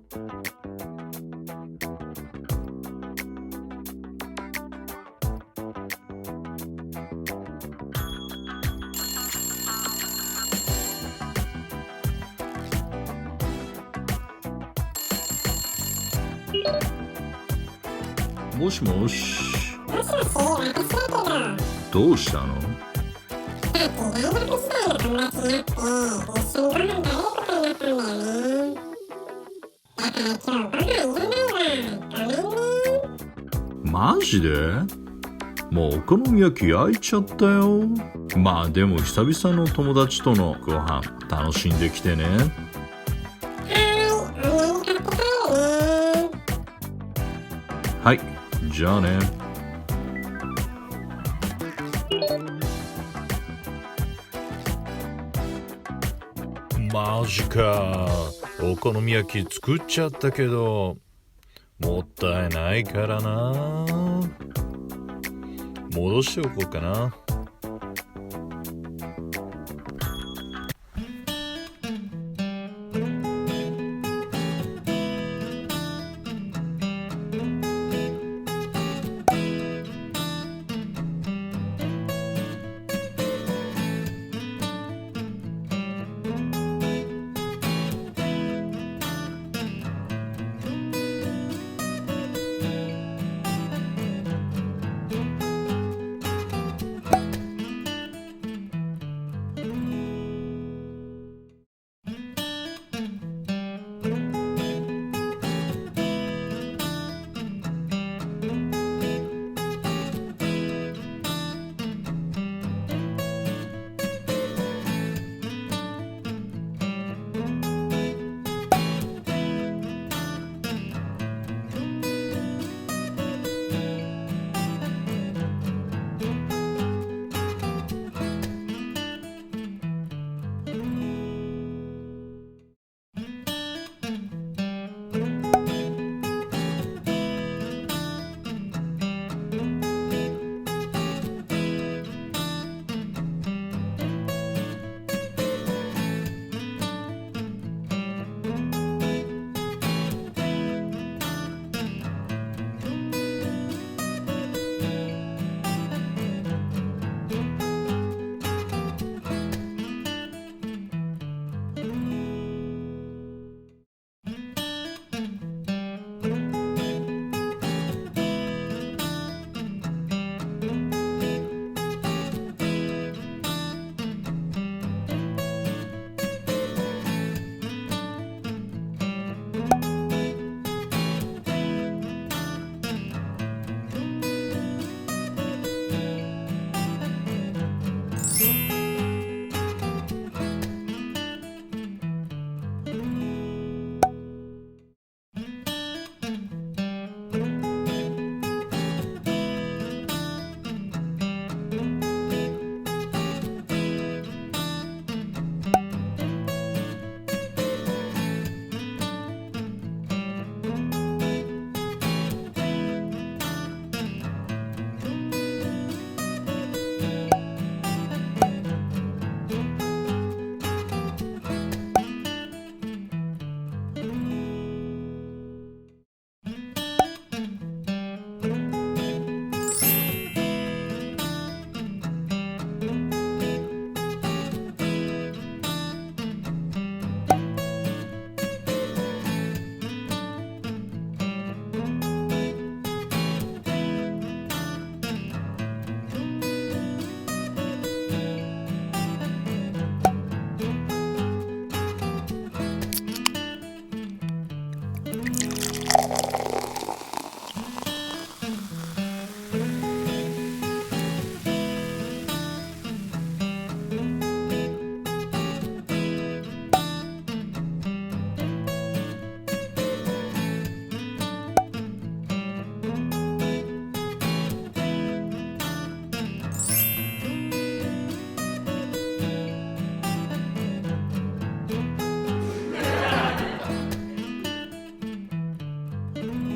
もしもし。どうしたの？さっき大学時代の友達に会って一緒にご飯食べることになったんだよね。だから今日ご飯いらないわ。ごめんね。マジで？もうお好み焼き焼いちゃったよ。まあでも久々の友達とのご飯楽しんできてね。はい、じゃあね。マジか。お好み焼き作っちゃったけど、もったいないからな。戻しておこうかな。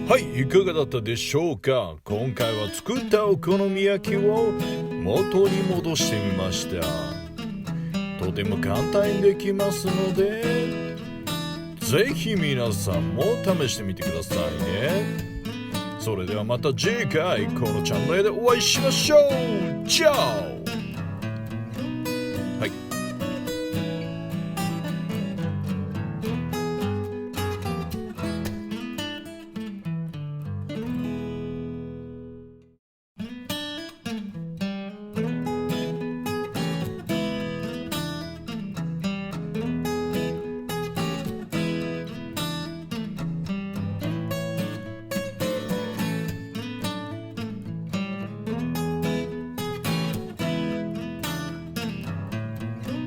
はい、いかがだったでしょうか。今回は作ったお好み焼きを元に戻してみました。とても簡単にできますので、ぜぜひ皆さんも試してみてくださいね。それではまた次回このチャンネルでお会いしましょう。チャオ